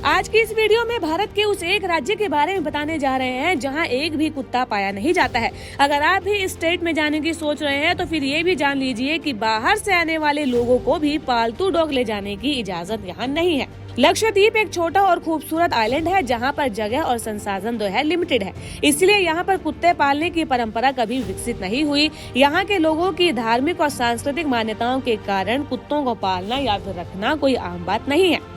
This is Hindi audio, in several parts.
आज की इस वीडियो में भारत के उस एक राज्य के बारे में बताने जा रहे हैं जहां एक भी कुत्ता पाया नहीं जाता है। अगर आप भी इस स्टेट में जाने की सोच रहे हैं तो फिर ये भी जान लीजिए कि बाहर से आने वाले लोगों को भी पालतू डॉग ले जाने की इजाजत यहाँ नहीं है। लक्षद्वीप एक छोटा और खूबसूरत आइलैंड है जहां पर जगह और संसाधन जो है लिमिटेड है, इसलिए यहां पर कुत्ते पालने की परंपरा कभी विकसित नहीं हुई। यहां के लोगों की धार्मिक और सांस्कृतिक मान्यताओं के कारण कुत्तों को पालना या फिर रखना कोई आम बात नहीं है।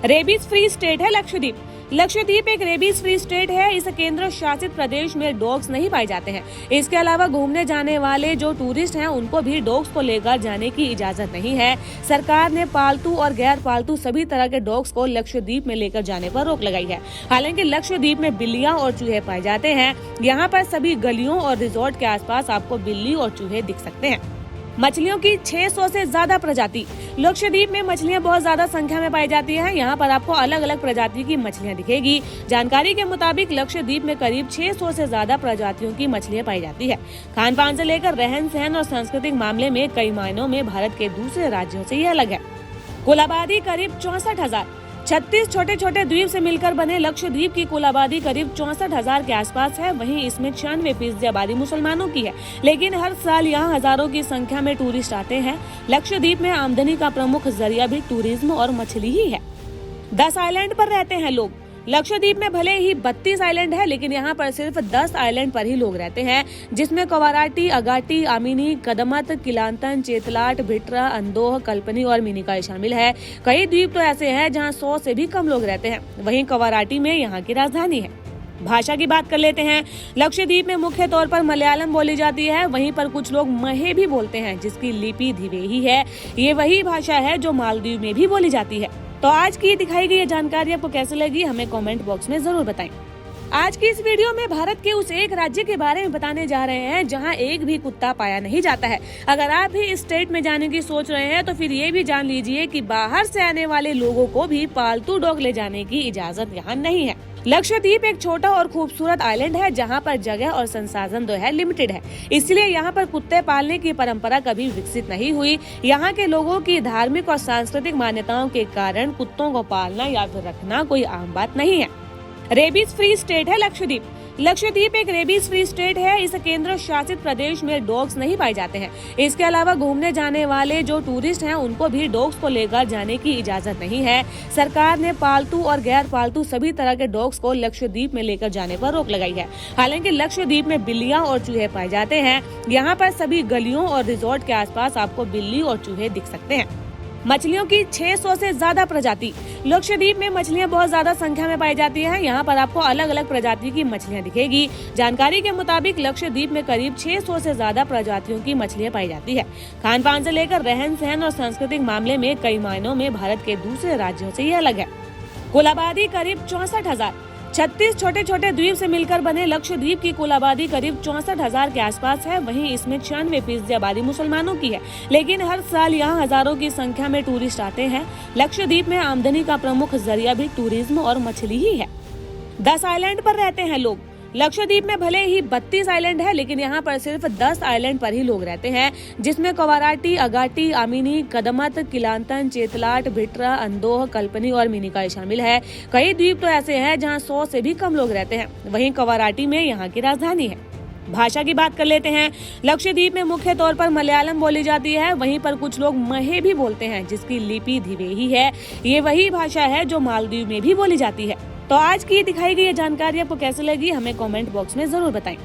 रेबीज फ्री स्टेट है लक्षद्वीप। लक्षद्वीप एक रेबीज फ्री स्टेट है। इस केंद्र शासित प्रदेश में डॉग्स नहीं पाए जाते हैं। इसके अलावा घूमने जाने वाले जो टूरिस्ट हैं उनको भी डॉग्स को लेकर जाने की इजाजत नहीं है। सरकार ने पालतू और गैर पालतू सभी तरह के डॉग्स को लक्षद्वीप में लेकर जाने पर रोक लगाई है। हालांकि लक्षद्वीप में बिल्लियां और चूहे पाए जाते हैं। यहाँ पर सभी गलियों और रिजॉर्ट के आसपास आपको बिल्ली और चूहे दिख सकते हैं। मछलियों की 600 से ज्यादा प्रजाति। लक्षद्वीप में मछलियां बहुत ज्यादा संख्या में पाई जाती हैं। यहाँ पर आपको अलग अलग प्रजाति की मछलियां दिखेगी। जानकारी के मुताबिक लक्षद्वीप में करीब 600 से ज्यादा प्रजातियों की मछलियां पाई जाती है। खान पान से लेकर रहन सहन और सांस्कृतिक मामले में कई मायनों में भारत के दूसरे राज्यों से ये अलग है। कुल आबादी करीब 64,000। 36 छोटे छोटे द्वीप से मिलकर बने लक्षद्वीप की कुल आबादी करीब 64,000 के आसपास है। वहीं इसमें 96% आबादी मुसलमानों की है, लेकिन हर साल यहाँ हजारों की संख्या में टूरिस्ट आते हैं। लक्षद्वीप में आमदनी का प्रमुख जरिया भी टूरिज्म और मछली ही है। 10 आइलैंड पर रहते हैं लोग। लक्षद्वीप में भले ही 32 आइलैंड है, लेकिन यहाँ पर सिर्फ 10 आइलैंड पर ही लोग रहते हैं, जिसमें कवाराटी, अगाटी, आमिनी, कदमत, किलांतन, चेतलाट, भिट्रा, अंदोह, कल्पनी और मिनिकॉय शामिल है। कई द्वीप तो ऐसे हैं जहाँ 100 से भी कम लोग रहते हैं। वहीं कवाराटी में यहाँ की राजधानी है। भाषा की बात कर लेते हैं। लक्षद्वीप में मुख्य तौर पर मलयालम बोली जाती है। वहीं पर कुछ लोग महे भी बोलते हैं, जिसकी लिपि धिवेही है। ये वही भाषा है जो मालदीव में भी बोली जाती है। तो आज की दिखाई गई ये जानकारी आपको कैसे लगी, हमें कमेंट बॉक्स में जरूर बताएं। आज की इस वीडियो में भारत के उस एक राज्य के बारे में बताने जा रहे हैं जहां एक भी कुत्ता पाया नहीं जाता है। अगर आप भी इस स्टेट में जाने की सोच रहे हैं तो फिर ये भी जान लीजिए कि बाहर से आने वाले लोगों को भी पालतू डॉग ले जाने की इजाजत यहाँ नहीं है। लक्षद्वीप एक छोटा और खूबसूरत आइलैंड है जहां पर जगह और संसाधन जो है लिमिटेड है, इसलिए यहाँ पर कुत्ते पालने की परंपरा कभी विकसित नहीं हुई। यहाँ के लोगों की धार्मिक और सांस्कृतिक मान्यताओं के कारण कुत्तों को पालना या फिर रखना कोई आम बात नहीं है। रेबीज फ्री स्टेट है लक्षद्वीप। लक्षद्वीप एक रेबीज फ्री स्टेट है। इस केंद्र शासित प्रदेश में डॉग्स नहीं पाए जाते हैं। इसके अलावा घूमने जाने वाले जो टूरिस्ट हैं उनको भी डॉग्स को लेकर जाने की इजाजत नहीं है। सरकार ने पालतू और गैर पालतू सभी तरह के डॉग्स को लक्षद्वीप में लेकर जाने पर रोक लगाई है। हालांकि लक्षद्वीप में बिल्लियां और चूहे पाए जाते हैं। यहाँ पर सभी गलियों और रिजॉर्ट के आसपास आपको बिल्ली और चूहे दिख सकते हैं। मछलियों की 600 से ज्यादा प्रजाति। लक्षद्वीप में मछलियां बहुत ज्यादा संख्या में पाई जाती हैं। यहाँ पर आपको अलग अलग प्रजाति की मछलियां दिखेगी। जानकारी के मुताबिक लक्षद्वीप में करीब 600 से ज्यादा प्रजातियों की मछलियां पाई जाती है। खान पान से लेकर रहन सहन और सांस्कृतिक मामले में कई मायनों में भारत के दूसरे राज्यों से ये अलग है। कुल आबादी करीब 64,000। 36 छोटे छोटे द्वीप से मिलकर बने लक्षद्वीप की कुल आबादी करीब 64,000 के आसपास है। वहीं इसमें 96% आबादी मुसलमानों की है, लेकिन हर साल यहाँ हजारों की संख्या में टूरिस्ट आते हैं। लक्षद्वीप में आमदनी का प्रमुख जरिया भी टूरिज्म और मछली ही है। 10 आइलैंड पर रहते हैं लोग। लक्षद्वीप में भले ही 32 आइलैंड है, लेकिन यहाँ पर सिर्फ 10 आइलैंड पर ही लोग रहते हैं, जिसमें कवाराटी, अगाटी, आमिनी, कदमत, किलांतन, चेतलाट, भिट्रा, अंदोह, कल्पनी और मिनिकॉय शामिल है। कई द्वीप तो ऐसे हैं जहाँ 100 से भी कम लोग रहते हैं। वहीं कवाराटी में यहाँ की राजधानी है। भाषा की बात कर लेते हैं। लक्षद्वीप में मुख्य तौर पर मलयालम बोली जाती है। वहीं पर कुछ लोग महे भी बोलते हैं, जिसकी लिपि धिवेही है। ये वही भाषा है जो मालदीव में भी बोली जाती है। तो आज की दिखाई गई ये जानकारी आपको कैसे लगी, हमें कमेंट बॉक्स में जरूर बताएं।